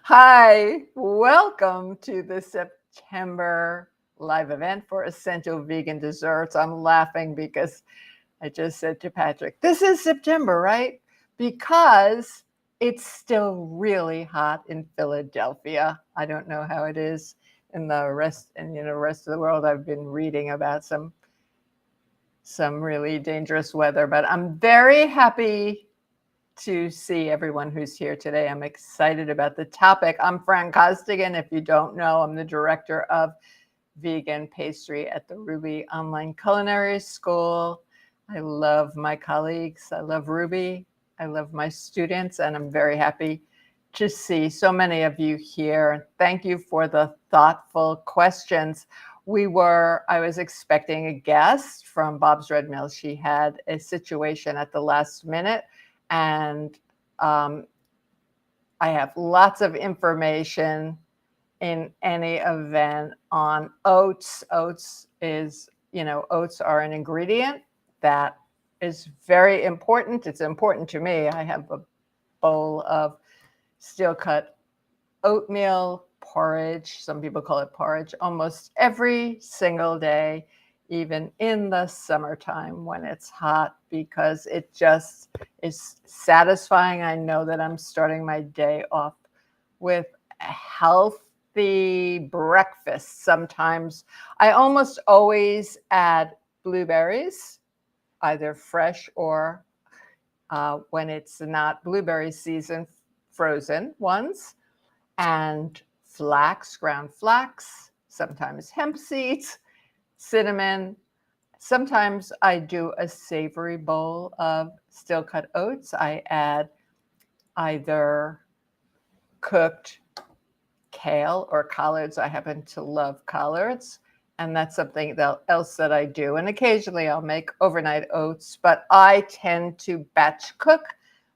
Hi, welcome to the September live event for Essential Vegan Desserts. I'm laughing because I just said to Patrick, this is September, right? Because it's still really hot in Philadelphia. I don't know how it is in the rest of the world. I've been reading about some really dangerous weather, but I'm very happy to see everyone who's here today. I'm excited about the topic. I'm Fran Costigan. If you don't know, I'm the director of vegan pastry at the Rouxbe Online Culinary School. I love my colleagues. I love Rouxbe. I love my students, and I'm very happy to see so many of you here. Thank you for the thoughtful questions. I was expecting a guest from Bob's Red Mill. She had a situation at the last minute, and I have lots of information in any event on oats. Oats are an ingredient that is very important. It's important to me. I have a bowl of steel cut oatmeal porridge. Some people call it porridge almost every single day, even in the summertime when it's hot, because it just is satisfying. I know that I'm starting my day off with a healthy breakfast. Sometimes I almost always add blueberries, either fresh or when it's not blueberry season, frozen ones, and flax, ground flax, sometimes hemp seeds, cinnamon. Sometimes I do a savory bowl of steel cut oats. I add either cooked kale or collards. I happen to love collards, and that's something else that I do. And occasionally I'll make overnight oats, but I tend to batch cook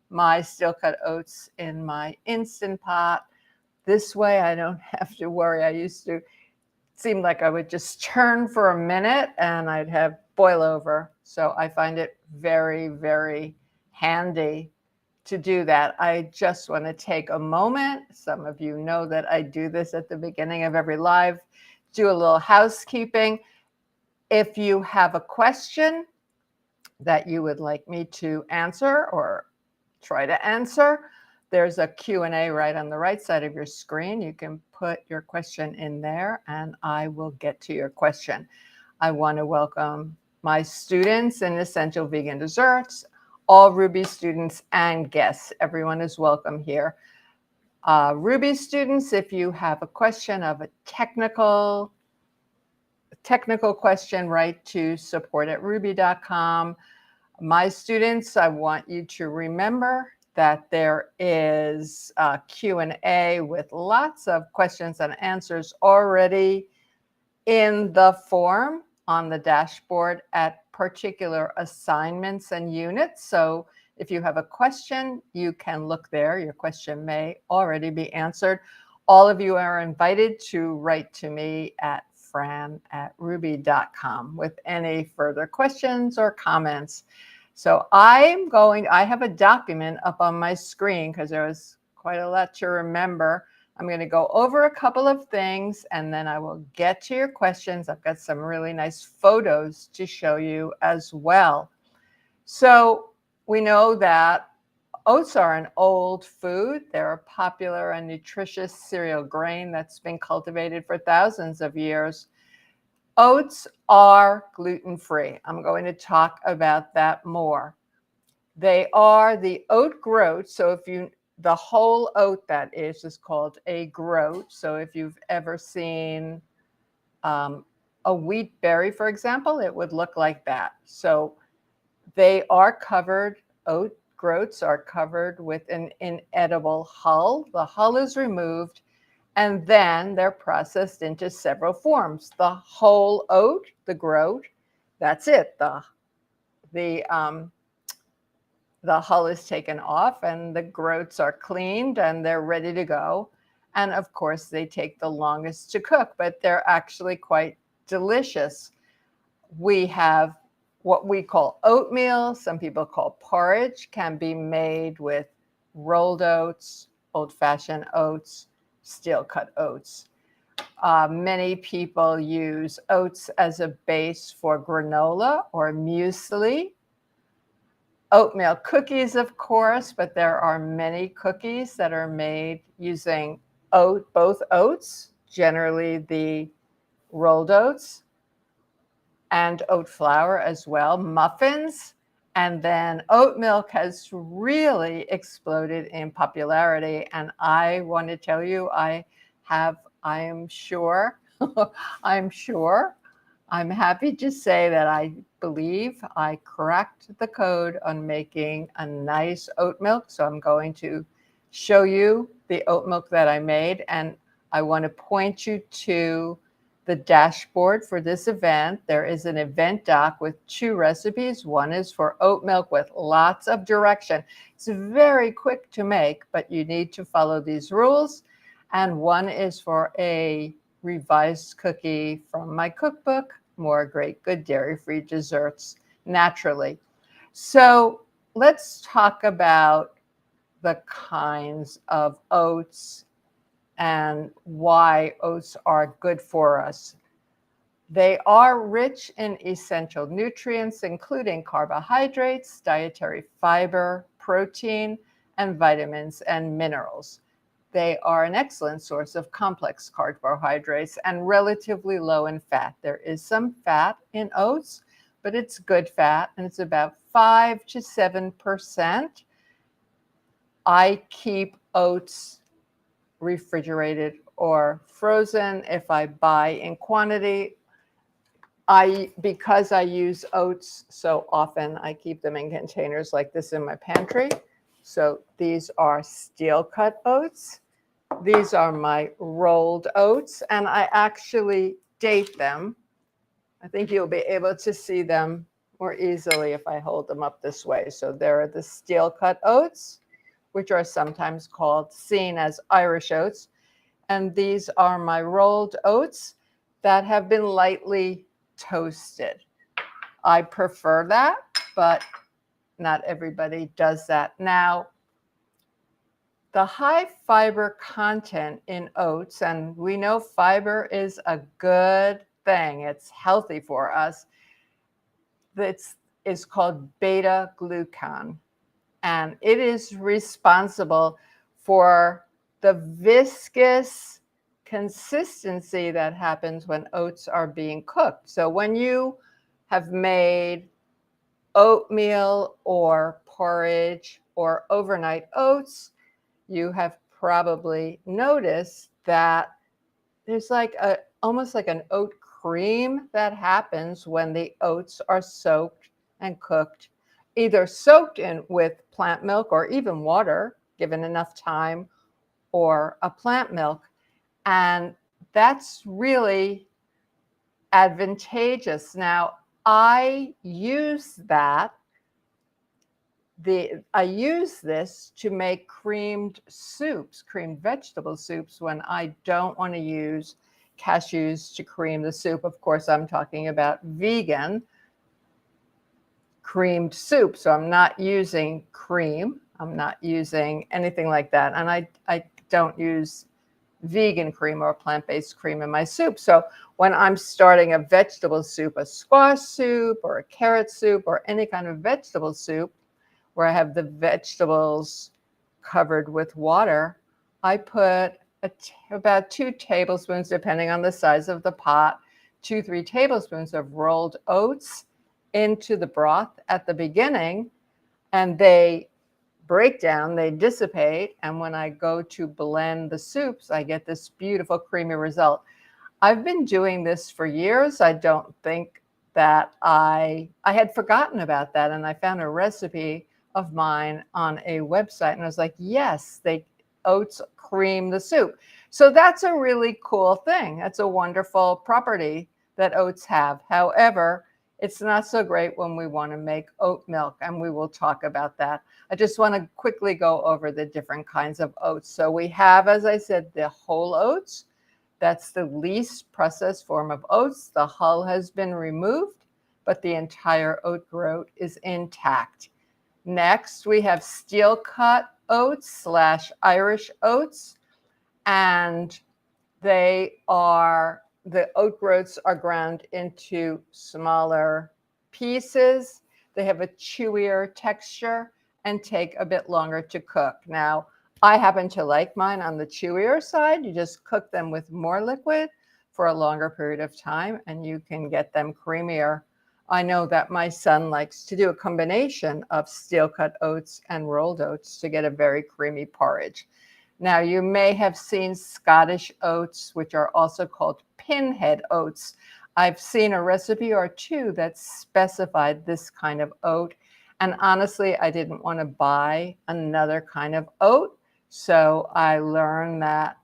my steel cut oats in my Instant Pot. This way I don't have to worry. I used to seem like I would just churn for a minute and I'd have boil over. So I find it very, very handy to do that. I just want to take a moment. Some of you know that I do this at the beginning of every live, do a little housekeeping. If you have a question that you would like me to answer or try to answer, there's a Q&A right on the right side of your screen. You can put your question in there and I will get to your question. I want to welcome my students in Essential Vegan Desserts, all Rouxbe students and guests. Everyone is welcome here. Rouxbe students, if you have a question of a technical question, write to support@rouxbe.com. My students, I want you to remember that there is a Q&A with lots of questions and answers already in the form on the dashboard at particular assignments and units. So if you have a question, you can look there. Your question may already be answered. All of you are invited to write to me at fran@rouxbe.com with any further questions or comments. So I have a document up on my screen because there was quite a lot to remember. I'm going to go over a couple of things and then I will get to your questions. I've got some really nice photos to show you as well. So we know that oats are an old food. They're a popular and nutritious cereal grain that's been cultivated for thousands of years. Oats are gluten-free. I'm going to talk about that more. They are the oat groat. So the whole oat that is called a groat. So if you've ever seen a wheat berry, for example, it would look like that. So they are covered, oat groats are covered with an inedible hull. The hull is removed and then they're processed into several forms. The whole oat, the groat, that's it. The the hull is taken off and the groats are cleaned and they're ready to go. And of course, they take the longest to cook, but they're actually quite delicious. We have what we call oatmeal, some people call porridge, can be made with rolled oats, old-fashioned oats, steel-cut oats. Many people use oats as a base for granola or muesli. Oatmeal cookies, of course, but there are many cookies that are made using both oats, generally the rolled oats, and oat flour as well, muffins. And then oat milk has really exploded in popularity. And I want to tell you, I am sure, I'm happy to say that I believe I cracked the code on making a nice oat milk. So I'm going to show you the oat milk that I made. And I want to point you to the dashboard for this event. There is an event doc with 2 recipes. One is for oat milk with lots of direction. It's very quick to make, but you need to follow these rules. And one is for a revised cookie from my cookbook, More Great Good Dairy-Free Desserts Naturally. So let's talk about the kinds of oats and why oats are good for us. They are rich in essential nutrients, including carbohydrates, dietary fiber, protein, and vitamins and minerals. They are an excellent source of complex carbohydrates and relatively low in fat. There is some fat in oats, but it's good fat, and it's about 5 to 7%. I keep oats refrigerated or frozen if I buy in quantity. Because I use oats so often, I keep them in containers like this in my pantry. So these are steel cut oats. These are my rolled oats, and I actually date them. I think you'll be able to see them more easily if I hold them up this way. So there are the steel cut oats, which are sometimes seen as Irish oats. And these are my rolled oats that have been lightly toasted. I prefer that, but not everybody does that. Now, the high fiber content in oats, and we know fiber is a good thing, it's healthy for us, is called beta glucan. And it is responsible for the viscous consistency that happens when oats are being cooked. So when you have made oatmeal or porridge or overnight oats, you have probably noticed that there's almost like an oat cream that happens when the oats are soaked and cooked, either soaked in with plant milk or even water, given enough time, or a plant milk. And that's really advantageous. Now, I use this to make creamed soups, creamed vegetable soups, when I don't want to use cashews to cream the soup. Of course, I'm talking about vegan creamed soup. So I'm not using cream. I'm not using anything like that. And I don't use vegan cream or plant-based cream in my soup. So when I'm starting a vegetable soup, a squash soup or a carrot soup or any kind of vegetable soup, where I have the vegetables covered with water, I put about 2 tablespoons, depending on the size of the pot, 3 tablespoons of rolled oats into the broth at the beginning, and they break down, they dissipate, and when I go to blend the soups, I get this beautiful creamy result. I've been doing this for years. I don't think that I had forgotten about that, and I found a recipe of mine on a website, and I was like, yes, oats cream the soup. So that's a really cool thing. That's a wonderful property that oats have. However, It's not so great when we want to make oat milk, and we will talk about that. I just want to quickly go over the different kinds of oats. So we have, as I said, the whole oats. That's the least processed form of oats. The hull has been removed, but the entire oat groat is intact. Next, we have steel cut oats / Irish oats, and the oat groats are ground into smaller pieces. They have a chewier texture and take a bit longer to cook. Now, I happen to like mine on the chewier side. You just cook them with more liquid for a longer period of time, and you can get them creamier. I know that my son likes to do a combination of steel cut oats and rolled oats to get a very creamy porridge. Now, you may have seen Scottish oats, which are also called pinhead oats. I've seen a recipe or two that specified this kind of oat. And honestly, I didn't want to buy another kind of oat. So I learned that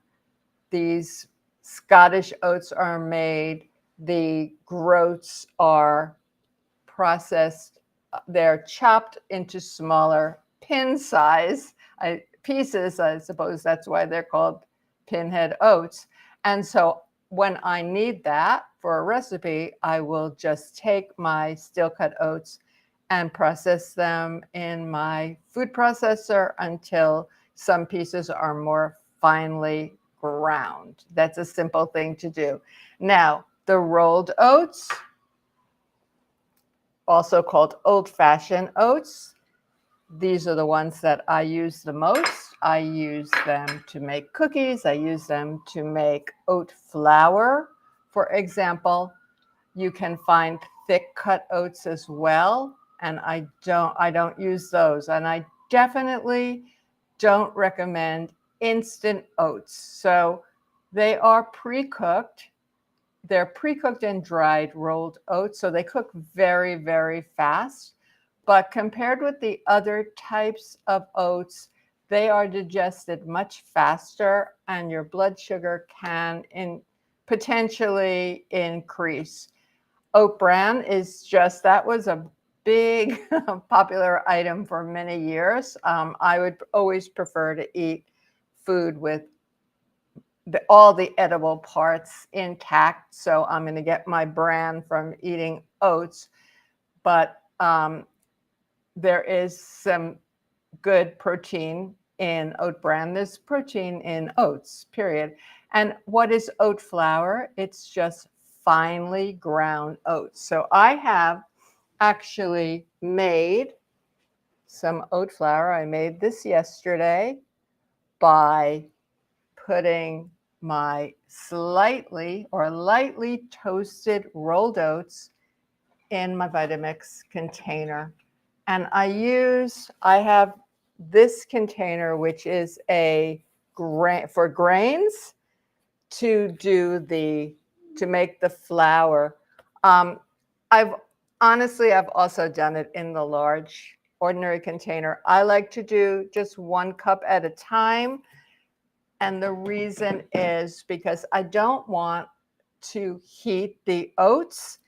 these Scottish oats are made, the groats are processed, they're chopped into smaller pin size pieces. I suppose that's why they're called pinhead oats. And so when I need that for a recipe, I will just take my steel cut oats and process them in my food processor until some pieces are more finely ground. That's a simple thing to do. Now, the rolled oats, also called old-fashioned oats. These are the ones that I use the most. I use them to make cookies. I use them to make oat flour. For example, you can find thick cut oats as well, and I don't use those. And I definitely don't recommend instant oats. So they are pre-cooked. They're pre-cooked and dried rolled oats, so they cook very, very fast. But compared with the other types of oats, they are digested much faster, and your blood sugar can potentially increase. Oat bran is just, that was a big popular item for many years. I would always prefer to eat food with all the edible parts intact. So I'm going to get my bran from eating oats. But there is some good protein in oat bran. There's protein in oats, period. And what is oat flour? It's just finely ground oats. So I have actually made some oat flour. I made this yesterday by putting my slightly or lightly toasted rolled oats in my Vitamix container. And I have this container, which is for grains to make the flour. I've also done it in the large ordinary container. I like to do just 1 cup at a time. And the reason is because I don't want to heat the oats.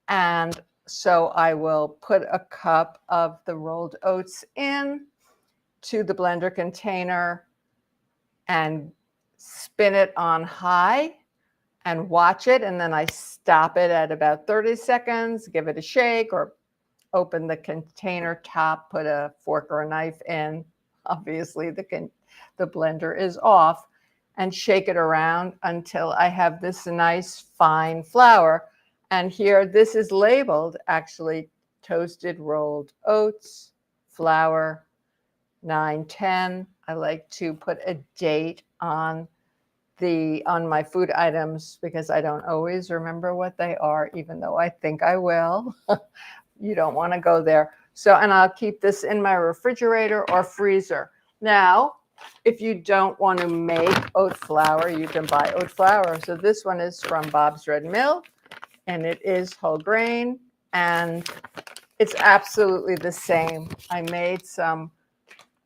And so I will put a cup of the rolled oats in to the blender container and spin it on high and watch it. And then I stop it at about 30 seconds, give it a shake, or open the container top, put a fork or a knife in. Obviously, the blender is off, and shake it around until I have this nice fine flour. And here, this is labeled actually toasted rolled oats, flour, 910. I like to put a date on my food items because I don't always remember what they are, even though I think I will. You don't want to go there. So, and I'll keep this in my refrigerator or freezer. Now, if you don't want to make oat flour, you can buy oat flour. So this one is from Bob's Red Mill, and it is whole grain, and it's absolutely the same. I made some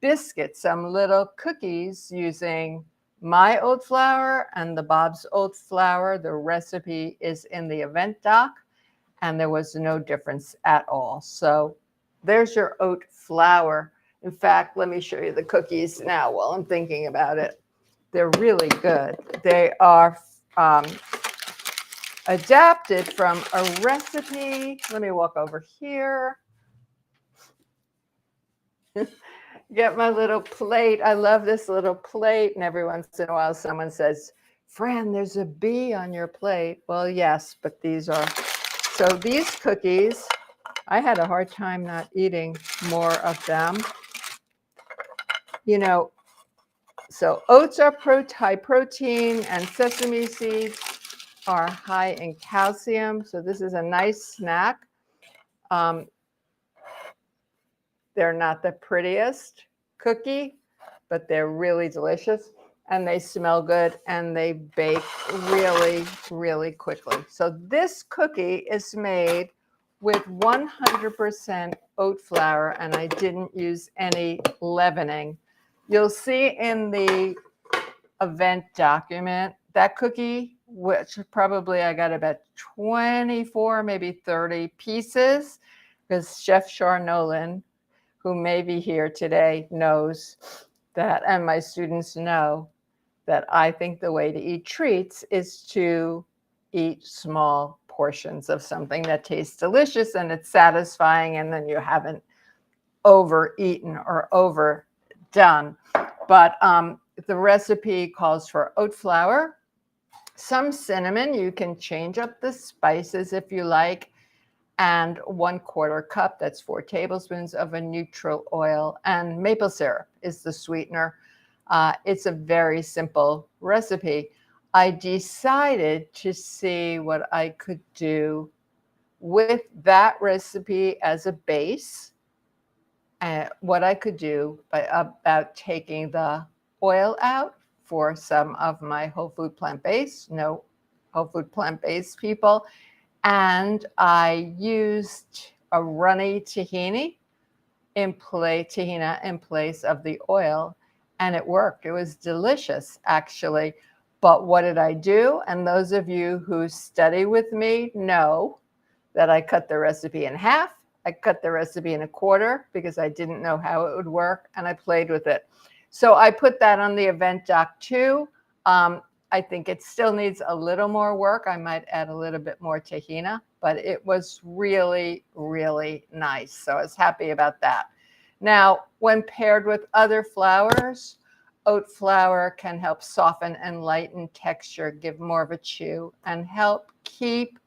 biscuits, some little cookies using my oat flour and the Bob's oat flour. The recipe is in the event doc. and there was no difference at all. So there's your oat flour. In fact, let me show you the cookies now while I'm thinking about it. They're really good. They are adapted from a recipe. Let me walk over here. Get my little plate. I love this little plate. And every once in a while, someone says, Fran, there's a bee on your plate. Well, yes, but these are. So these cookies, I had a hard time not eating more of them. You know, so oats are high protein, and sesame seeds are high in calcium. So this is a nice snack. They're not the prettiest cookie, but they're really delicious, and they smell good, and they bake really, really quickly. So this cookie is made with 100% oat flour, and I didn't use any leavening. You'll see in the event document that cookie, which probably I got about 24, maybe 30 pieces, because Chef Char Nolan, who may be here today, knows that, and my students know that I think the way to eat treats is to eat small portions of something that tastes delicious and it's satisfying, and then you haven't overeaten or overdone. But the recipe calls for oat flour, some cinnamon. You can change up the spices if you like, and 1/4 cup, that's 4 tablespoons of a neutral oil, and maple syrup is the sweetener. It's a very simple recipe. I decided to see what I could do with that recipe as a base, and what I could do by about taking the oil out for some of my whole food plant-based, no whole food plant-based people. And I used a runny tahini in place of the oil, and it worked. It was delicious, actually. But what did I do? And those of you who study with me know that I cut the recipe in half. I cut the recipe in a quarter because I didn't know how it would work, and I played with it. So I put that on the event doc too. I think it still needs a little more work. I might add a little bit more tahina, but it was really, really nice. So I was happy about that. Now, when paired with other flours, oat flour can help soften and lighten texture, give more of a chew, and help keep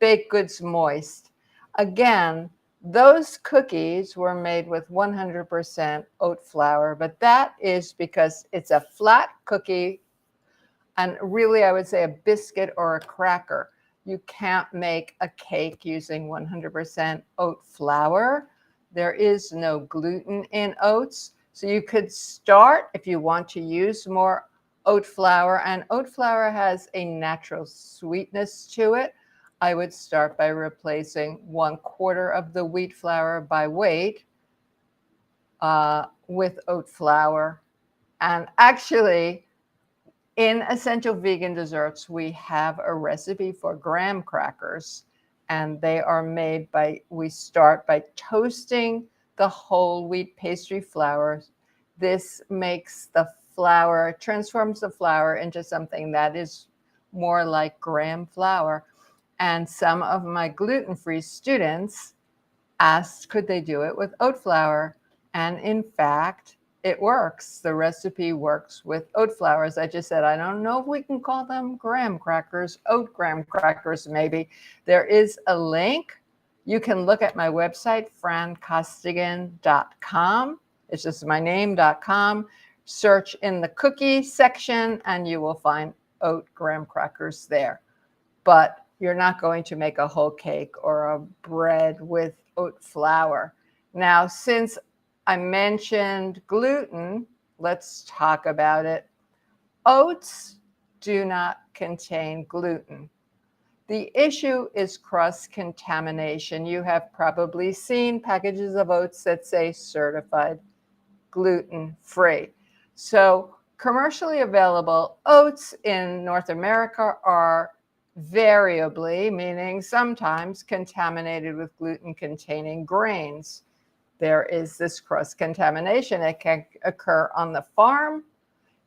baked goods moist. Again, those cookies were made with 100% oat flour, but that is because it's a flat cookie. And really, I would say a biscuit or a cracker. You can't make a cake using 100% oat flour. There is no gluten in oats. So you could start if you want to use more oat flour. And oat flour has a natural sweetness to it. I would start by replacing 1/4 of the wheat flour by weight with oat flour. And actually, in Essential Vegan Desserts, we have a recipe for graham crackers, and they are made by, we start by toasting the whole wheat pastry flour. This makes the flour, transforms the flour into something that is more like graham flour. And some of my gluten-free students asked, could they do it with oat flour? And in fact, it works. The recipe works with oat flour. As I just said, I don't know if we can call them graham crackers, oat graham crackers, maybe. There is a link. You can look at my website, francostigan.com. It's just my name.com. Search in the cookie section, and you will find oat graham crackers there. But you're not going to make a whole cake or a bread with oat flour. Now, since I mentioned gluten, let's talk about it. Oats do not contain gluten. The issue is cross-contamination. You have probably seen packages of oats that say certified gluten-free. So commercially available oats in North America are variably, meaning sometimes contaminated with gluten-containing grains. There is this cross-contamination. It can occur on the farm,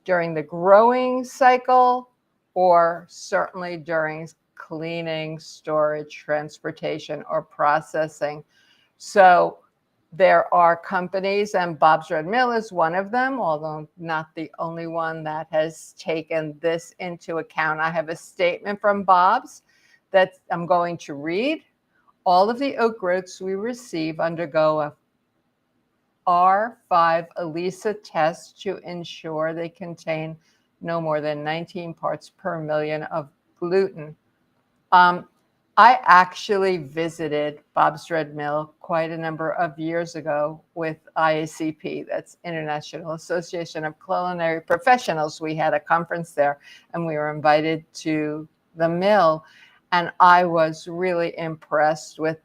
during the growing cycle, or certainly during cleaning, storage, transportation, or processing. So there are companies, and Bob's Red Mill is one of them, although not the only one, that has taken this into account. I have a statement from Bob's that I'm going to read. All of the oat groats we receive undergo a R5 ELISA test to ensure they contain no more than 19 parts per million of gluten. I actually visited Bob's Red Mill quite a number of years ago with IACP, that's International Association of Culinary Professionals. We had a conference there and we were invited to the mill, and I was really impressed with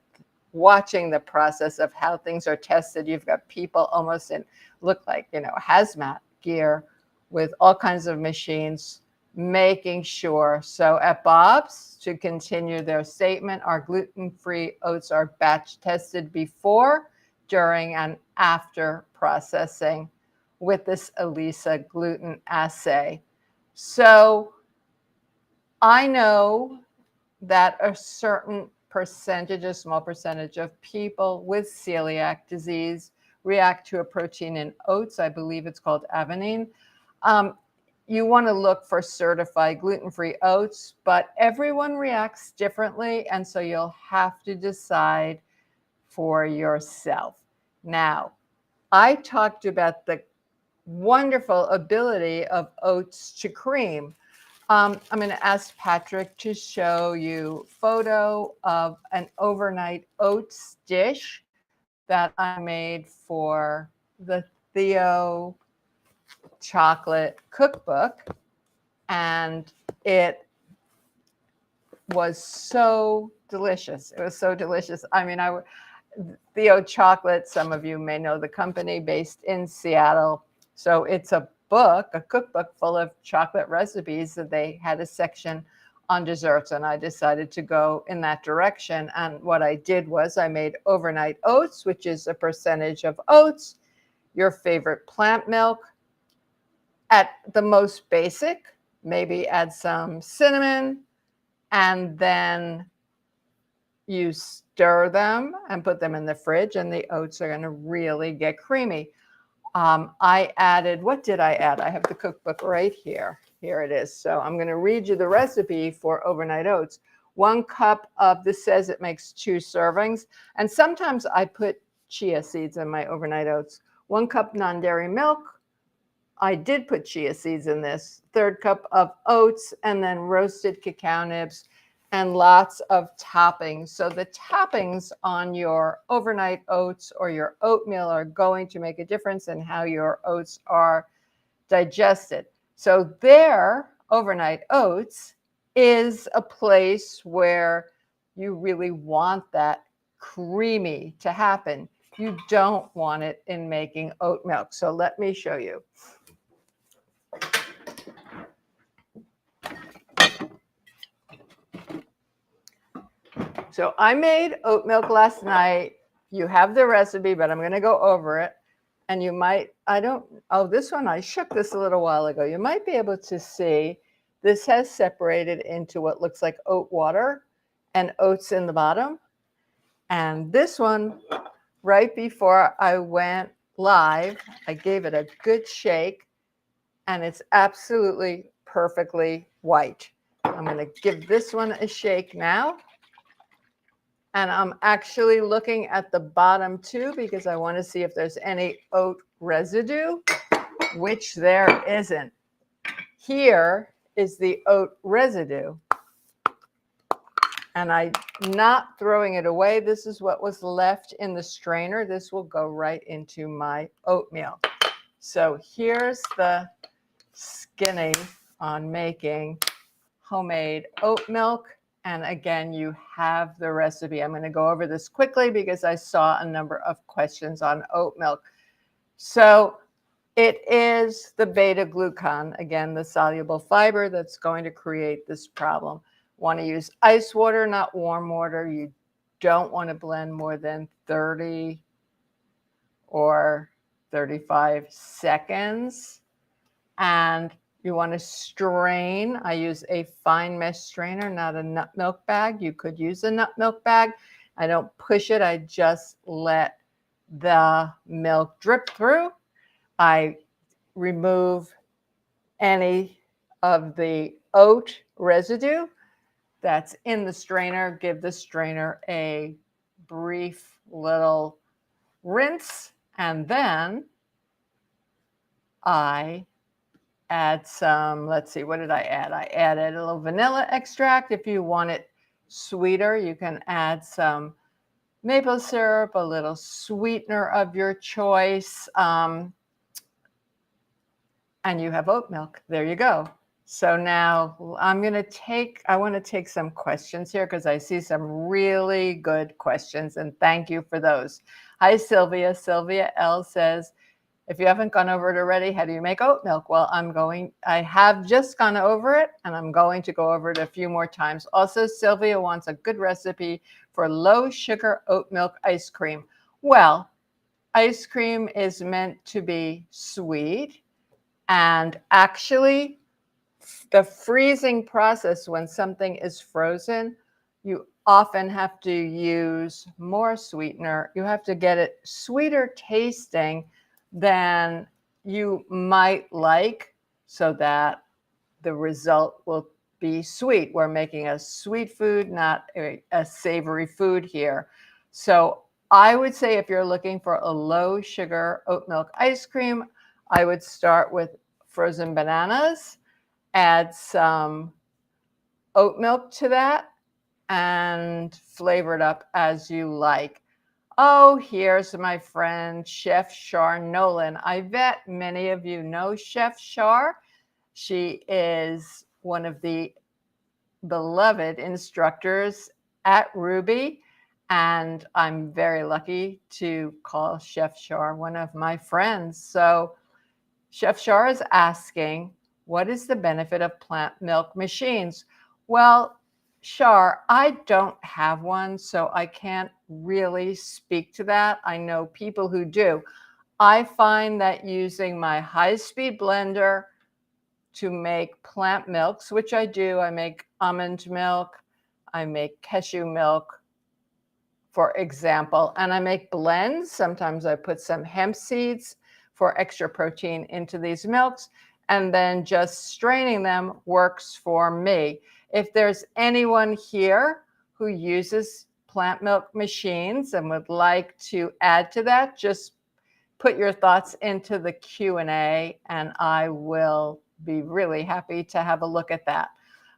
watching the process of how things are tested. You've got people almost in, look like, hazmat gear with all kinds of machines, making sure. So at Bob's, to continue their statement, our gluten-free oats are batch tested before, during, and after processing with this ELISA gluten assay. So I know that a certain percentage, a small percentage of people with celiac disease react to a protein in oats. I believe it's called adenine. You want to look for certified gluten-free oats, but everyone reacts differently, and so you'll have to decide for yourself. Now, I talked about the wonderful ability of oats to cream. I'm going to ask Patrick to show you a photo of an overnight oats dish that I made for the Theo chocolate cookbook, and it was so delicious. It was so delicious. I mean, Theo Chocolate, some of you may know the company, based in Seattle. So it's a book, a cookbook full of chocolate recipes, that they had a section on desserts, and I decided to go in that direction. And what I did was I made overnight oats, which is a percentage of oats, your favorite plant milk, at the most basic, maybe add some cinnamon, and then you stir them and put them in the fridge, and the oats are going to really get creamy. I added, what did I add? I have the cookbook right here. Here it is. So I'm going to read you the recipe for overnight oats. 1 cup of, this says it makes 2 servings. And sometimes I put chia seeds in my overnight oats. 1 cup non-dairy milk. I did put chia seeds in this. 1/3 cup of oats, and then roasted cacao nibs, and lots of toppings. So the toppings on your overnight oats or your oatmeal are going to make a difference in how your oats are digested. So their overnight oats is a place where you really want that creamy to happen. You don't want it in making oat milk. So let me show you. So I made oat milk last night. You have the recipe, but I'm going to go over it. And you might, this one, I shook this a little while ago. You might be able to see this has separated into what looks like oat water and oats in the bottom. And this one, right before I went live, I gave it a good shake, and it's absolutely perfectly white. I'm going to give this one a shake now. And I'm actually looking at the bottom too, because I want to see if there's any oat residue, which there isn't. Here is the oat residue. And I'm not throwing it away. This is what was left in the strainer. This will go right into my oatmeal. So here's the skinny on making homemade oat milk. And again, you have the recipe. I'm going to go over this quickly because I saw a number of questions on oat milk. So it is the beta glucan, again, the soluble fiber that's going to create this problem. Want to use ice water, not warm water. You don't want to blend more than 30 or 35 seconds. And you want to strain. I use a fine mesh strainer, not a nut milk bag. You could use a nut milk bag. I don't push it. I just let the milk drip through. I remove any of the oat residue that's in the strainer. Give the strainer a brief little rinse, and then I add some, let's see, what did I add? I added a little vanilla extract. If you want it sweeter, you can add some maple syrup, a little sweetener of your choice, and you have oat milk. There you go. So now I want to take some questions here because I see some really good questions, and thank you for those. Hi, Sylvia. Sylvia L says, if you haven't gone over it already, how do you make oat milk? Well, I have just gone over it, and I'm going to go over it a few more times. Also, Sylvia wants a good recipe for low sugar oat milk ice cream. Well, ice cream is meant to be sweet, and actually the freezing process, when something is frozen, you often have to use more sweetener. You have to get it sweeter tasting than you might like so that the result will be sweet. We're making a sweet food, not a savory food here. So I would say if you're looking for a low sugar oat milk ice cream, I would start with frozen bananas, add some oat milk to that, and flavor it up as you like. Oh, here's my friend, Chef Shar Nolan. I bet many of you know Chef Shar. She is one of the beloved instructors at Rouxbe, and I'm very lucky to call Chef Shar one of my friends. So Chef Shar is asking, what is the benefit of plant milk machines? Well, Shar, I don't have one, so I can't really speak to that. I know people who do. I find that using my high-speed blender to make plant milks, which I do, I make almond milk, I make cashew milk, for example, and I make blends. Sometimes I put some hemp seeds for extra protein into these milks, and then just straining them works for me. If there's anyone here who uses plant milk machines and would like to add to that, just put your thoughts into the Q&A, and I will be really happy to have a look at that.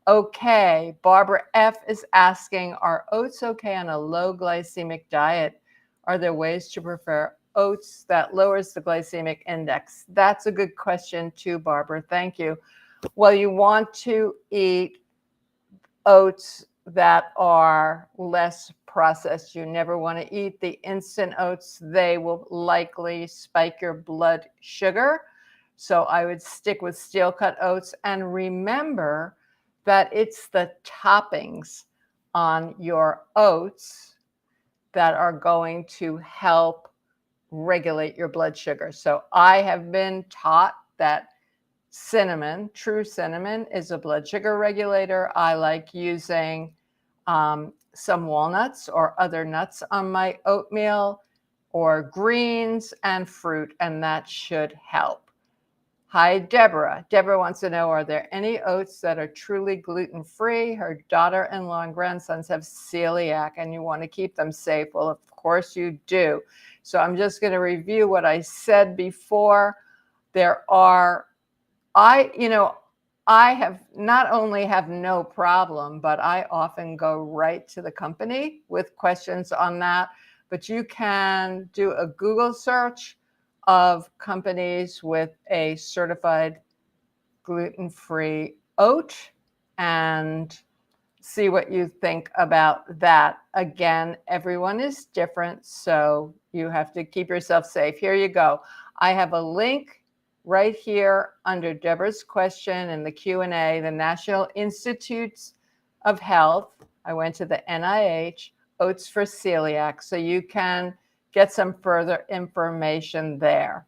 Okay, Barbara F is asking, are oats okay on a low glycemic diet? Are there ways to prepare oats that lowers the glycemic index? That's a good question too, Barbara. Thank you. Well, you want to eat oats that are less processed. You never want to eat the instant oats. They will likely spike your blood sugar. So I would stick with steel cut oats, and remember that it's the toppings on your oats that are going to help regulate your blood sugar. So I have been taught that cinnamon, true cinnamon, is a blood sugar regulator. I like using some walnuts or other nuts on my oatmeal, or greens and fruit, and that should help. Hi, Deborah. Deborah wants to know, are there any oats that are truly gluten-free? Her daughter-in-law and grandsons have celiac, and you want to keep them safe. Well, of course you do. So I'm just going to review what I said before. I have not only have no problem, but I often go right to the company with questions on that. But you can do a Google search of companies with a certified gluten-free oat and see what you think about that. Again, everyone is different, so you have to keep yourself safe. Here you go. I have a link right here under Deborah's question in the Q&A, the National Institutes of Health. I went to the NIH, Oats for Celiac, so you can get some further information there.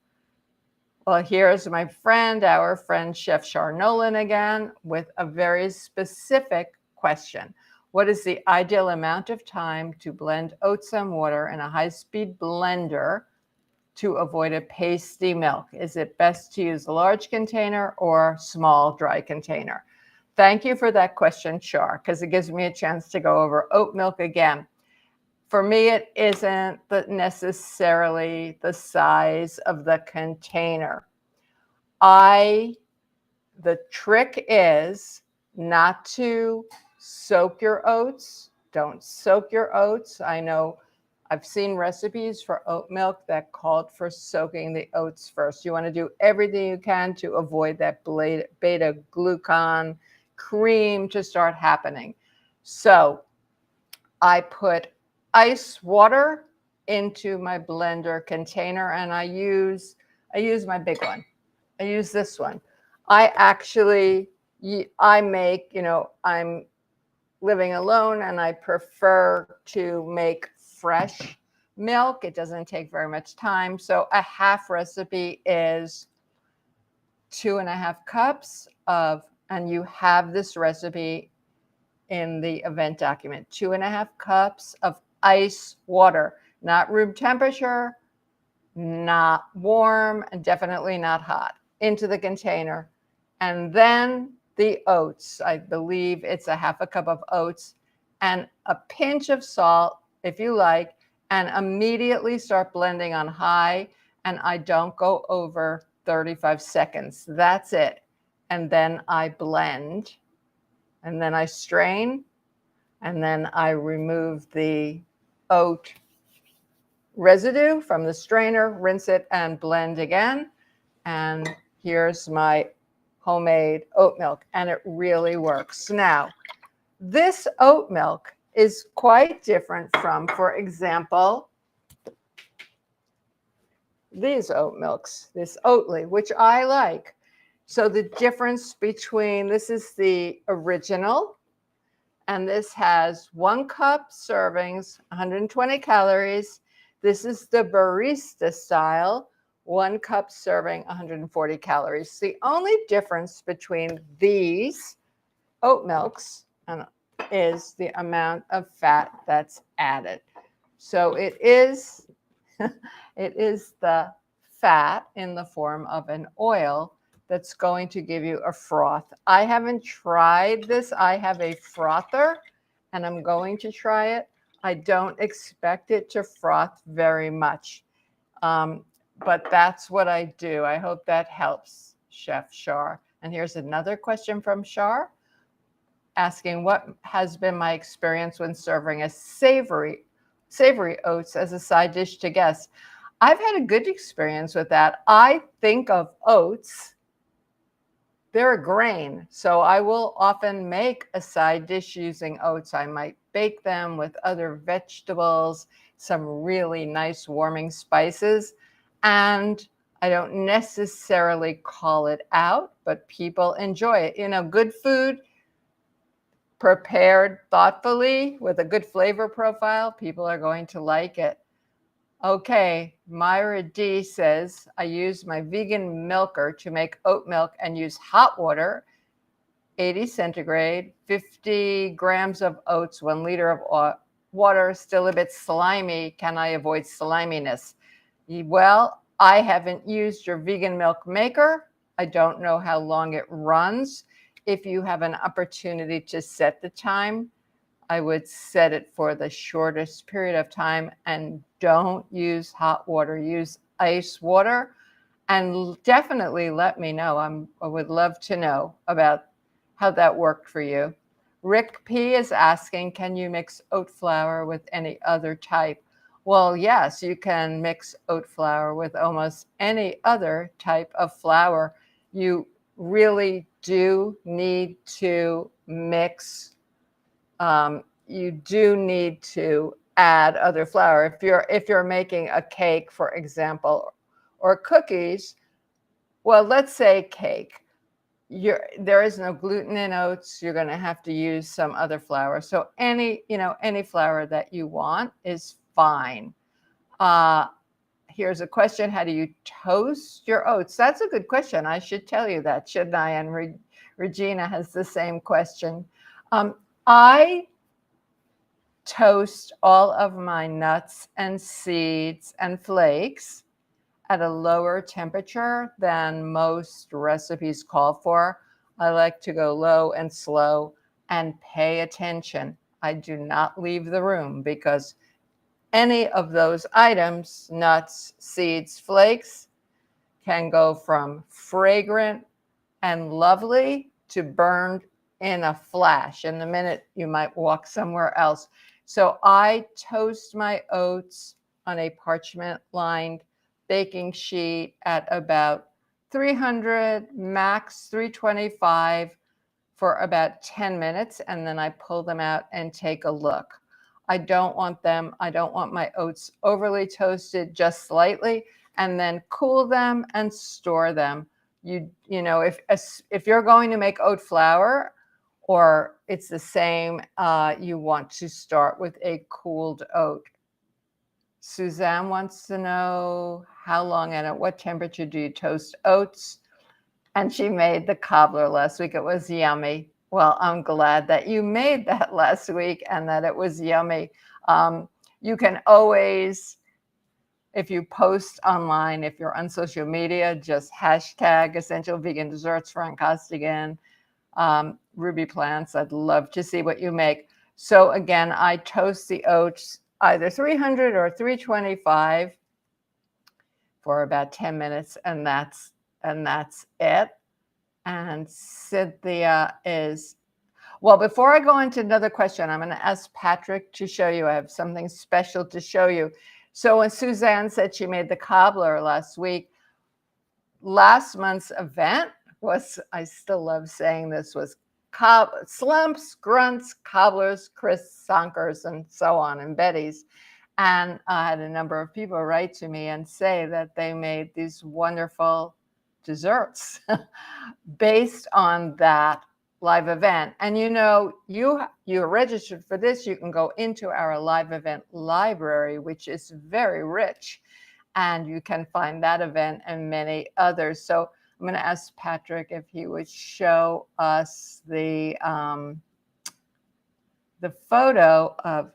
Well, here's my friend, our friend Chef Char Nolan again, with a very specific question. What is the ideal amount of time to blend oats and water in a high-speed blender to avoid a pasty milk? Is it best to use a large container or small dry container? Thank you for that question, Char, because it gives me a chance to go over oat milk again. For me, it isn't necessarily the size of the container. The trick is not to soak your oats. Don't soak your oats. I know I've seen recipes for oat milk that called for soaking the oats first. You want to do everything you can to avoid that beta glucan cream to start happening. So I put ice water into my blender container, and I use my big one. I use this one. I make, I'm living alone and I prefer to make fresh milk. It doesn't take very much time. So a half recipe is 2.5 cups of, and you have this recipe in the event document, 2.5 cups of ice water, not room temperature, not warm, and definitely not hot, into the container. And then the oats, I believe it's a 1/2 cup of oats and a pinch of salt, if you like, and immediately start blending on high. And I don't go over 35 seconds. That's it. And then I blend, and then I strain, and then I remove the oat residue from the strainer, rinse it, and blend again. And here's my homemade oat milk, and it really works. Now, this oat milk is quite different from, for example, these oat milks, this Oatly, which I like. So the difference between, this is the original, and this has 1 cup servings, 120 calories. This is the barista style, 1 cup serving, 140 calories. The only difference between these oat milks is the amount of fat that's added. So it is the fat in the form of an oil that's going to give you a froth. I haven't tried this. I have a frother, and I'm going to try it. I don't expect it to froth very much, but that's what I do. I hope that helps, Chef Char. And here's another question from Char, asking what has been my experience when serving a savory oats as a side dish to guests. I've had a good experience with that. I think of oats, they're a grain, so I will often make a side dish using oats. I might bake them with other vegetables, some really nice warming spices, and I don't necessarily call it out, but people enjoy it. Good food prepared thoughtfully with a good flavor profile, people are going to like it. Okay, Myra D says, I use my vegan milker to make oat milk and use hot water, 80 centigrade, 50 grams of oats, 1 liter of water, still a bit slimy. Can I avoid sliminess? Well, I haven't used your vegan milk maker. I don't know how long it runs. If you have an opportunity to set the time, I would set it for the shortest period of time, and don't use hot water, use ice water, and definitely let me know. I would love to know about how that worked for you. Rick P is asking, can you mix oat flour with any other type? Well, yes, you can mix oat flour with almost any other type of flour. You really do need to mix. You do need to add other flour. If you're making a cake, for example, or cookies, well, let's say cake. there is no gluten in oats. You're going to have to use some other flour. So any flour that you want is fine. Here's a question. How do you toast your oats? That's a good question. I should tell you that, shouldn't I? And Regina has the same question. I toast all of my nuts and seeds and flakes at a lower temperature than most recipes call for. I like to go low and slow and pay attention. I do not leave the room because any of those items, nuts, seeds, flakes, can go from fragrant and lovely to burned in a flash. In a minute, you might walk somewhere else. So I toast my oats on a parchment-lined baking sheet at about 300, max 325 for about 10 minutes, and then I pull them out and take a look. I don't want my oats overly toasted, just slightly, and then cool them and store them. You know, if you're going to make oat flour, or it's the same, you want to start with a cooled oat. Suzanne wants to know how long and at what temperature do you toast oats? And she made the cobbler last week. It was yummy. Well, I'm glad that you made that last week and that it was yummy. You can always, if you post online, if you're on social media, just hashtag Essential Vegan Desserts, Fran Costigan, Ruby Plants. I'd love to see what you make. So again, I toast the oats either 300 or 325 for about 10 minutes, and that's it. And Cynthia is, well, before I go into another question, I'm going to ask Patrick to show you. I have something special to show you. So when Suzanne said she made the cobbler last week, last month's event was, I still love saying this, was slumps, grunts, cobblers, croissants, and so on, and Betty's. And I had a number of people write to me and say that they made these wonderful desserts based on that live event. And you know, you're registered for this. You can go into our live event library, which is very rich, and you can find that event and many others. So I'm going to ask Patrick if he would show us the photo of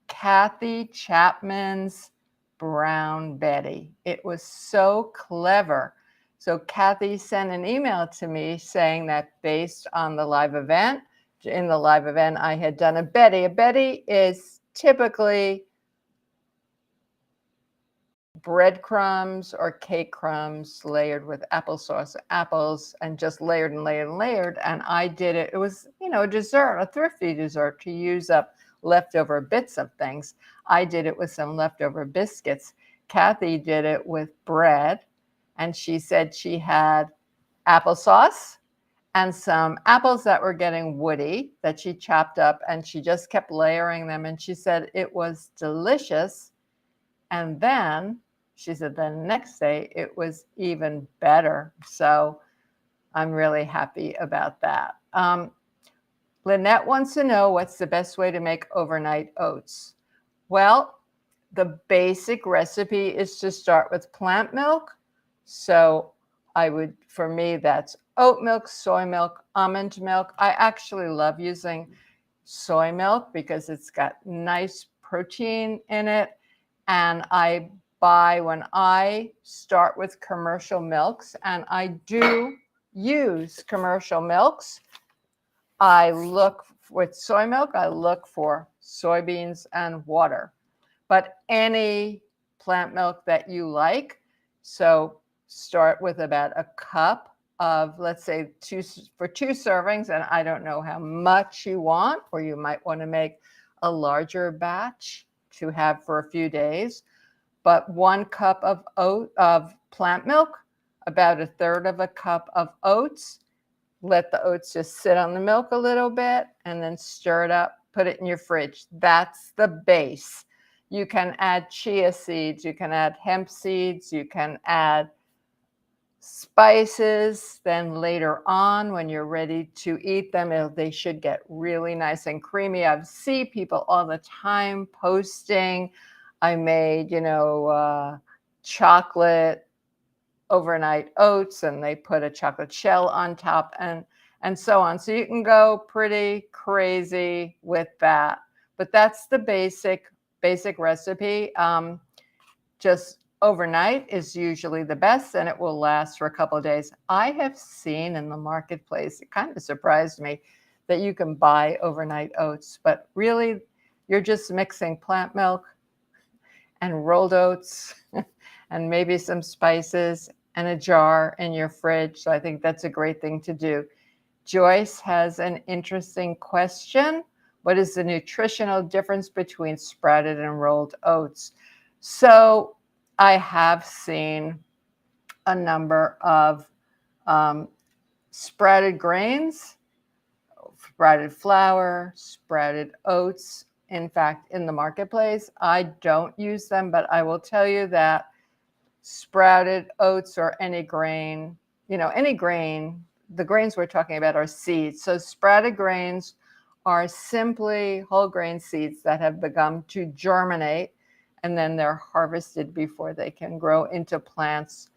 Kathy Chapman's Brown Betty. It was so clever. So Kathy sent an email to me saying that based on the live event, in the live event, I had done a Betty. A Betty is typically breadcrumbs or cake crumbs layered with applesauce, apples, and just layered and layered and layered. And I did it. It was, you know, a dessert, a thrifty dessert to use up leftover bits of things. I did it with some leftover biscuits. Kathy did it with bread. And she said she had applesauce and some apples that were getting woody that she chopped up, and she just kept layering them. And she said it was delicious. And then she said the next day it was even better. So I'm really happy about that. Lynette wants to know what's the best way to make overnight oats. Well, the basic recipe is to start with plant milk. So for me, that's oat milk, soy milk, almond milk. I actually love using soy milk because it's got nice protein in it. And when I start with commercial milks, and I do use commercial milks, with soy milk, I look for soybeans and water, but any plant milk that you like. So start with about a cup of, let's say, for two servings, and I don't know how much you want, or you might want to make a larger batch to have for a few days. But 1 cup of plant milk, about a third of a cup of oats. Let the oats just sit on the milk a little bit and then stir it up, put it in your fridge. That's the base. You can add chia seeds, you can add hemp seeds, you can add Spices, then later on when you're ready to eat them, they should get really nice and creamy. I see people all the time posting, I made, chocolate overnight oats, and they put a chocolate shell on top and so on. So you can go pretty crazy with that. But that's the basic recipe. Just overnight is usually the best, and it will last for a couple of days. I have seen in the marketplace, it kind of surprised me, that you can buy overnight oats, but really you're just mixing plant milk and rolled oats and maybe some spices and a jar in your fridge. So I think that's a great thing to do. Joyce has an interesting question. What is the nutritional difference between sprouted and rolled oats? So I have seen a number of sprouted grains, sprouted flour, sprouted oats, in fact, in the marketplace. I don't use them, but I will tell you that sprouted oats or any grain, the grains we're talking about are seeds. So sprouted grains are simply whole grain seeds that have begun to germinate, and then they're harvested before they can grow into plants.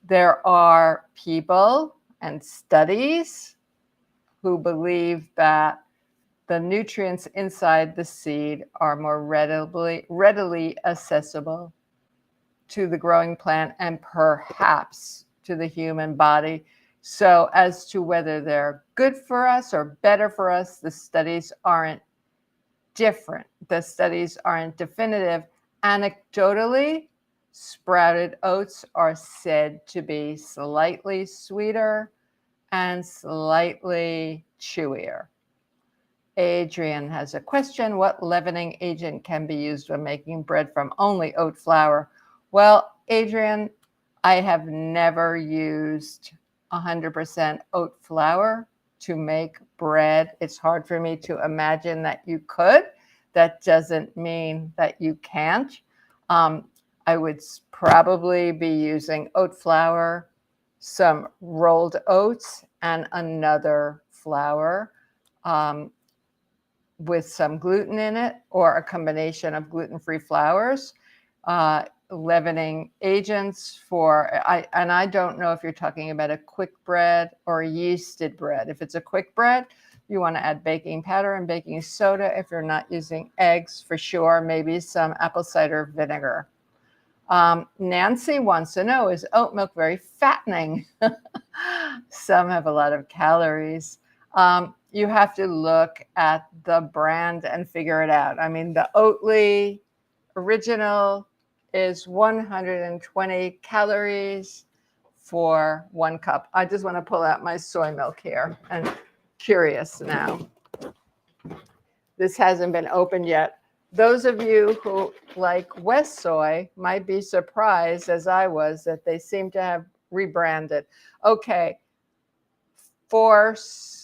There are people and studies who believe that the nutrients inside the seed are more readily accessible to the growing plant and perhaps to the human body. So as to whether they're good for us or better for us, the studies aren't different. The studies aren't definitive. Anecdotally, sprouted oats are said to be slightly sweeter and slightly chewier. Adrian has a question. What leavening agent can be used when making bread from only oat flour? Well, Adrian, I have never used 100% oat flour to make bread. It's hard for me to imagine that you could. That doesn't mean that you can't. I would probably be using oat flour, some rolled oats, and another flour with some gluten in it, or a combination of gluten-free flours. Leavening agents and I don't know if you're talking about a quick bread or a yeasted bread. If it's a quick bread, you want to add baking powder and baking soda. If you're not using eggs, for sure, maybe some apple cider vinegar. Nancy wants to know, is oat milk very fattening? Some have a lot of calories. You have to look at the brand and figure it out. I mean, the Oatly original is 120 calories for 1 cup. I just want to pull out my soy milk here. And curious now. This hasn't been opened yet. Those of you who like West Soy might be surprised, as I was, that they seem to have rebranded. Okay, for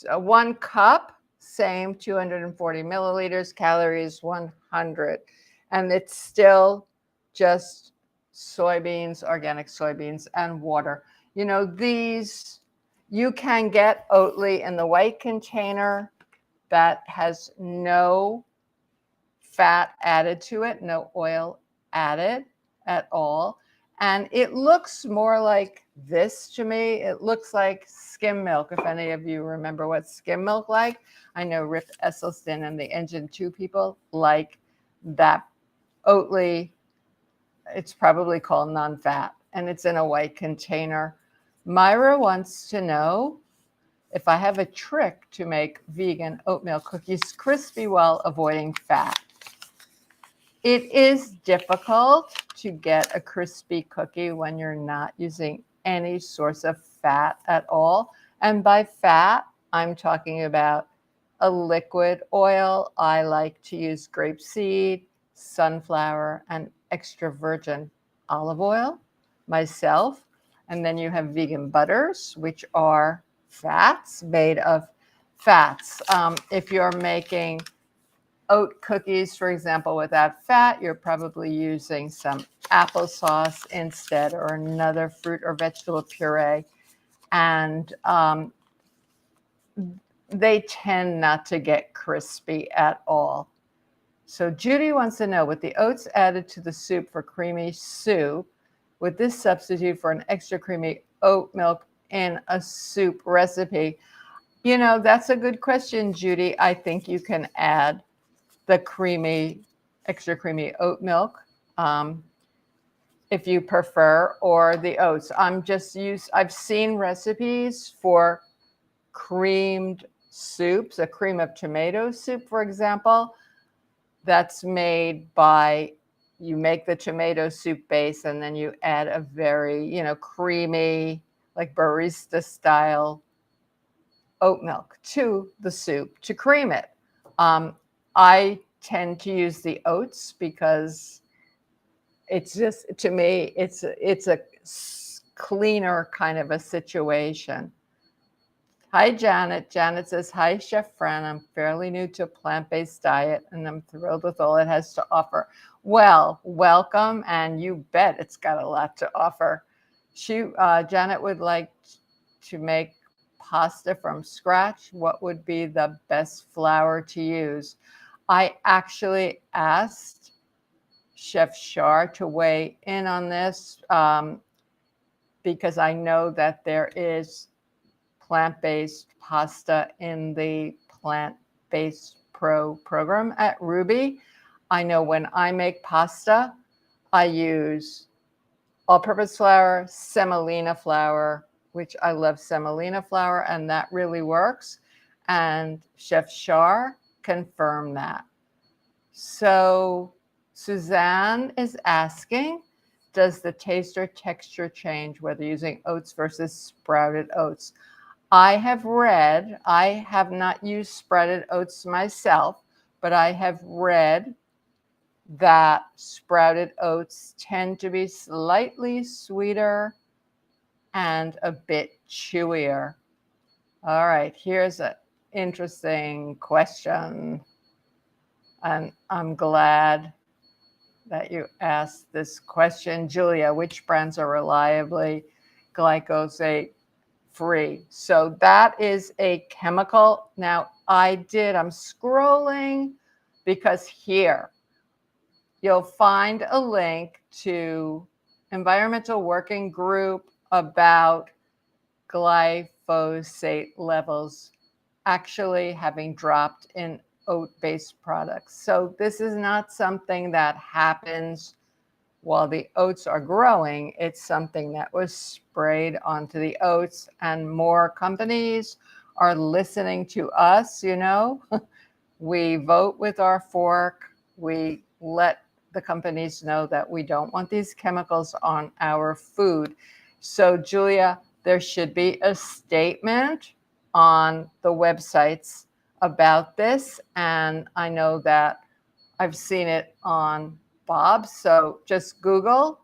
1 cup, same 240 milliliters, calories 100. And it's still just soybeans, organic soybeans, and water. These, you can get Oatly in the white container that has no fat added to it, no oil added at all. And it looks more like this to me. It looks like skim milk, if any of you remember what skim milk like. I know Rip Esselstyn and the Engine 2 people like that Oatly. It's probably called non-fat, and it's in a white container. Myra wants to know if I have a trick to make vegan oatmeal cookies crispy while avoiding fat. It is difficult to get a crispy cookie when you're not using any source of fat at all. And by fat, I'm talking about a liquid oil. I like to use grapeseed, sunflower, and extra virgin olive oil myself. And then you have vegan butters, which are fats, made of fats. If you're making oat cookies, for example, without fat, you're probably using some applesauce instead or another fruit or vegetable puree. And they tend not to get crispy at all. So Judy wants to know, with the oats added to the soup for creamy soup, would this substitute for an extra creamy oat milk in a soup recipe? You know, that's a good question, Judy. I think you can add the extra creamy oat milk if you prefer, or the oats. I've seen recipes for creamed soups, a cream of tomato soup, for example, that's made by, you make the tomato soup base and then you add a very, creamy, like barista style oat milk to the soup to cream it. I tend to use the oats because it's just, to me, it's a cleaner kind of a situation. Hi, Janet. Janet says, hi, Chef Fran. I'm fairly new to a plant-based diet, and I'm thrilled with all it has to offer. Well, welcome, and you bet it's got a lot to offer. Janet would like to make pasta from scratch. What would be the best flour to use? I actually asked Chef Shar to weigh in on this because I know that there is plant-based pasta in the Plant-Based Pro program at Rouxbe. I know when I make pasta, I use all-purpose flour, semolina flour, which I love semolina flour, and that really works. And Chef Shar confirmed that. So Suzanne is asking, does the taste or texture change whether using oats versus sprouted oats? I have not used sprouted oats myself, but I have read that sprouted oats tend to be slightly sweeter and a bit chewier. All right, here's an interesting question. And I'm glad that you asked this question. Julia, which brands are reliably glyphosate free? So that is a chemical. Now I'm scrolling because here you'll find a link to Environmental Working Group about glyphosate levels actually having dropped in oat-based products. So this is not something that happens while the oats are growing. It's something that was sprayed onto the oats, and more companies are listening to us. We vote with our fork. We let the companies know that we don't want these chemicals on our food. So Julia, there should be a statement on the websites about this, and I know that I've seen it on Bob's. So just Google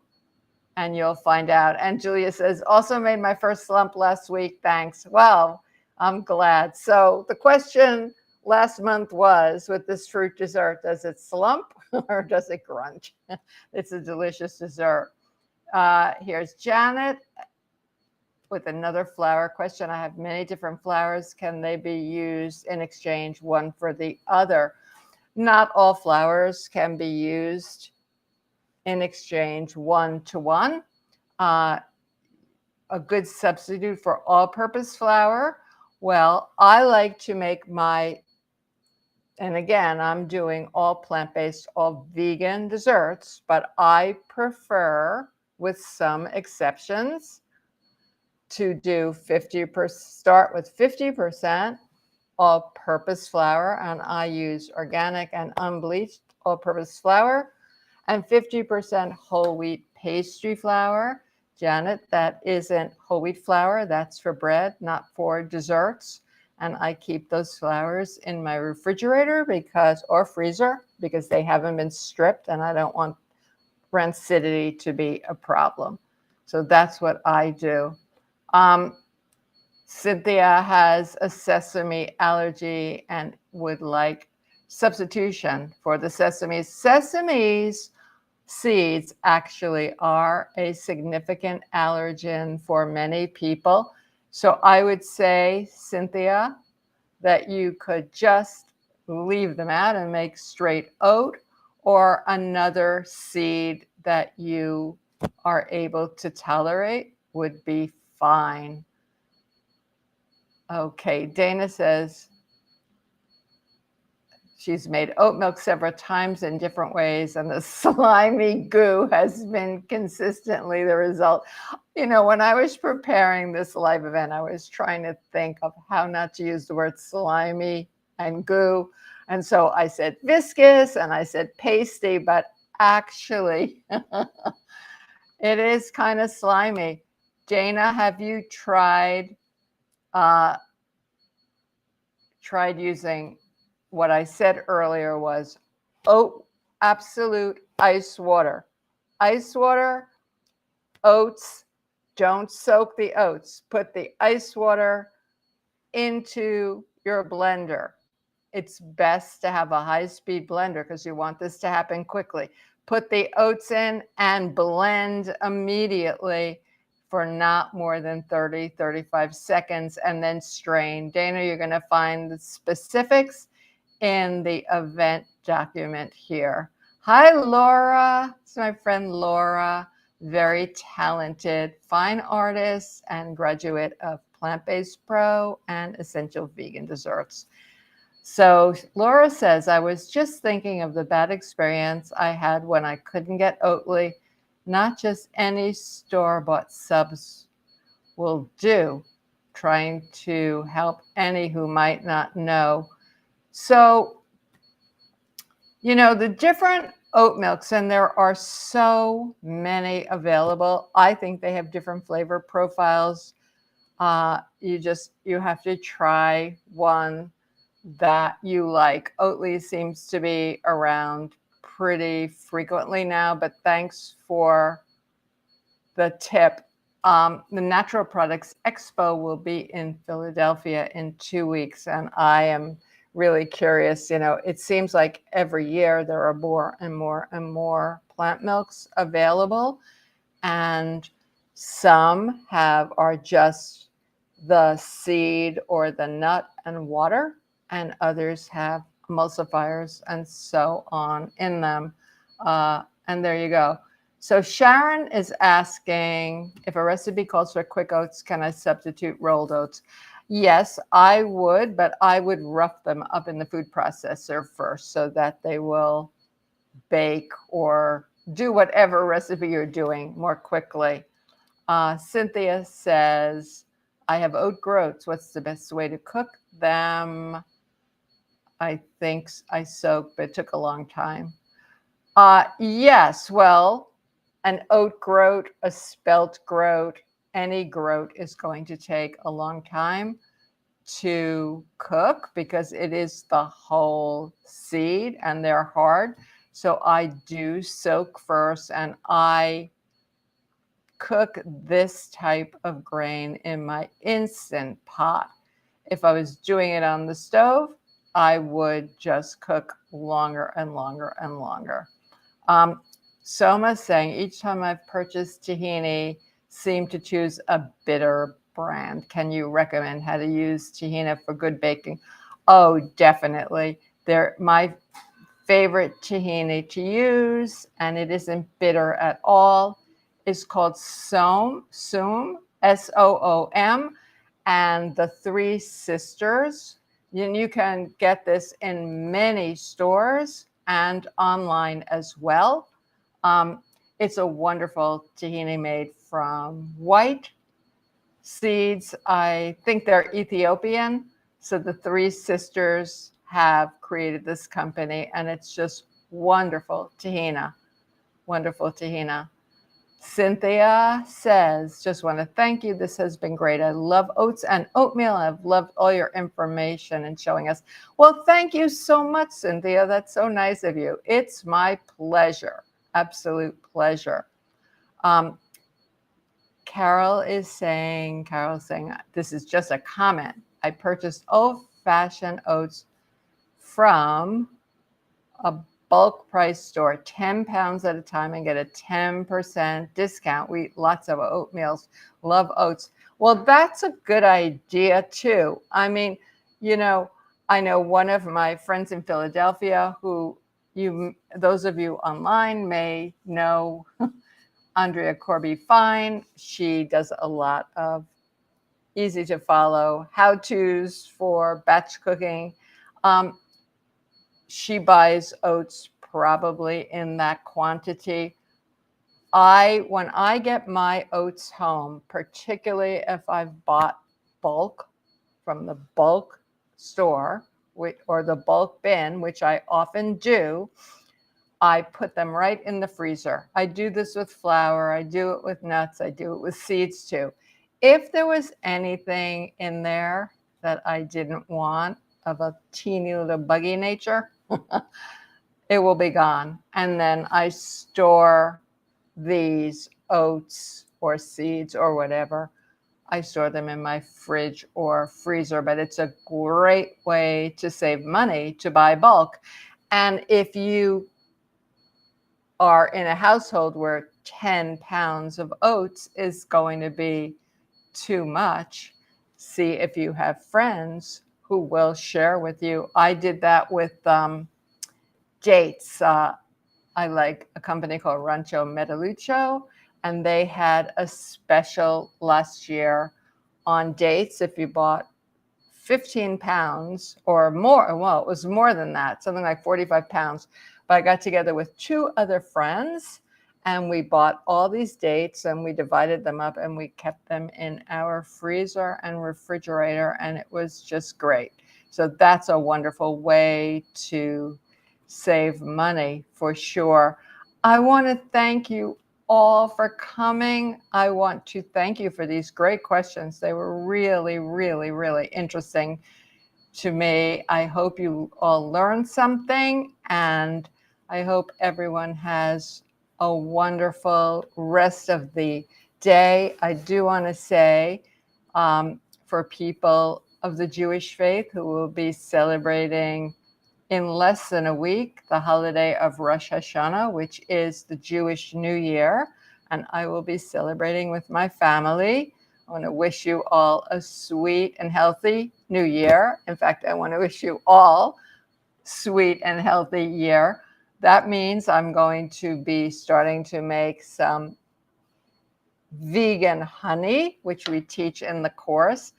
and you'll find out. And Julia says, also made my first slump last week. Thanks. Well, I'm glad. So the question last month was, with this fruit dessert, does it slump or does it crunch? It's a delicious dessert. Here's Janet with another flour question. I have many different flours. Can they be used in exchange one for the other? Not all flours can be used in exchange one-to-one. A good substitute for all-purpose flour. Well, I like to make and again, I'm doing all plant-based, all vegan desserts, but I prefer, with some exceptions, to start with 50% all-purpose flour, and I use organic and unbleached all-purpose flour, and 50% whole wheat pastry flour. Janet, that isn't whole wheat flour. That's for bread, not for desserts. And I keep those flours in my refrigerator or freezer because they haven't been stripped, and I don't want rancidity to be a problem. So that's what I do. Cynthia has a sesame allergy and would like substitution for the sesames. Sesames seeds actually are a significant allergen for many people. So I would say, Cynthia, that you could just leave them out and make straight oat, or another seed that you are able to tolerate would be fine. Okay, Dana says she's made oat milk several times in different ways, and the slimy goo has been consistently the result. You know, when I was preparing this live event, I was trying to think of how not to use the word slimy and goo. And so I said viscous and I said pasty, but actually it is kind of slimy. Dana, have you tried using what I said earlier was absolute ice water. Ice water, oats, don't soak the oats. Put the ice water into your blender. It's best to have a high-speed blender because you want this to happen quickly. Put the oats in and blend immediately for not more than 30, 35 seconds, and then strain. Dana, you're going to find the specifics in the event document here. Hi, Laura. It's my friend Laura, very talented, fine artist and graduate of Plant-Based Pro and Essential Vegan Desserts. So Laura says, I was just thinking of the bad experience I had when I couldn't get Oatly. Not just any store-bought subs will do, trying to help any who might not know. So, you know, the different oat milks, and there are so many available. I think they have different flavor profiles. You have to try one that you like. Oatly seems to be around pretty frequently now, but thanks for the tip. The Natural Products Expo will be in Philadelphia in 2 weeks, and I am really curious. You know, it seems like every year there are more and more and more plant milks available, and some are just the seed or the nut and water, and others have emulsifiers and so on in them. And there you go. So Sharon is asking, if a recipe calls for quick oats, can I substitute rolled oats? Yes, I would, but I would rough them up in the food processor first so that they will bake or do whatever recipe you're doing more quickly. Cynthia says, I have oat groats. What's the best way to cook them? I think I soaked, but it took a long time. Yes, well, an oat groat, a spelt groat, any groat is going to take a long time to cook because it is the whole seed and they're hard. So I do soak first, and I cook this type of grain in my Instant Pot. If I was doing it on the stove, I would just cook longer and longer and longer. Soma saying, each time I've purchased tahini, seem to choose a bitter brand. Can you recommend how to use tahini for good baking? Oh, definitely. They're my favorite tahini to use, and it isn't bitter at all. It's called Soom, S-O-O-M, and the Three Sisters. And you can get this in many stores and online as well. It's a wonderful tahini made from white seeds. I think they're Ethiopian. So the Three Sisters have created this company, and it's just wonderful tahina. Wonderful tahina. Cynthia says, just want to thank you. This has been great. I love oats and oatmeal. I've loved all your information and showing us. Well, thank you so much, Cynthia. That's so nice of you. It's my pleasure. Absolute pleasure. Carol's saying, this is just a comment. I purchased old-fashioned oats from a bulk price store, 10 pounds at a time, and get a 10% discount. We eat lots of oatmeals, love oats. Well, that's a good idea too. I mean, you know, I know one of my friends in Philadelphia who those of you online may know, Andrea Corby Fine. She does a lot of easy to follow how-tos for batch cooking. Um, she buys oats probably in that quantity. When I get my oats home, particularly if I've bought bulk from the bulk store or the bulk bin, which I often do, I put them right in the freezer. I do this with flour. I do it with nuts. I do it with seeds too. If there was anything in there that I didn't want of a teeny little buggy nature, it will be gone. And then I store these oats or seeds or whatever. I store them in my fridge or freezer, but it's a great way to save money to buy bulk. And if you are in a household where 10 pounds of oats is going to be too much, see if you have friends who will share with you. I did that with dates. I like a company called Rancho Metalluccio, and they had a special last year on dates. If you bought 15 pounds or more, well, it was more than that, something like 45 pounds. But I got together with two other friends and we bought all these dates and we divided them up and we kept them in our freezer and refrigerator, and it was just great. So that's a wonderful way to save money for sure. I want to thank you all for coming. I want to thank you for these great questions. They were really, really, really interesting to me. I hope you all learned something, and I hope everyone has a wonderful rest of the day. I do want to say, for people of the Jewish faith who will be celebrating in less than a week the holiday of Rosh Hashanah, which is the Jewish New Year, and I will be celebrating with my family. I want to wish you all a sweet and healthy New Year. In fact, I want to wish you all sweet and healthy year. That means I'm going to be starting to make some vegan honey, which we teach in the course,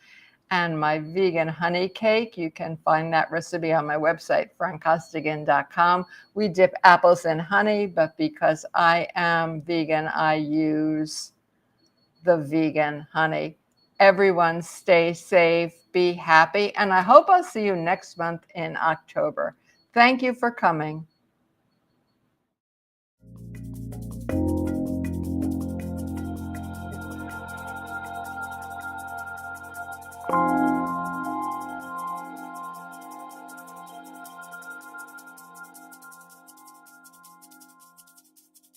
and my vegan honey cake. You can find that recipe on my website, francostigan.com. We dip apples in honey, but because I am vegan, I use the vegan honey. Everyone stay safe, be happy, and I hope I'll see you next month in October. Thank you for coming.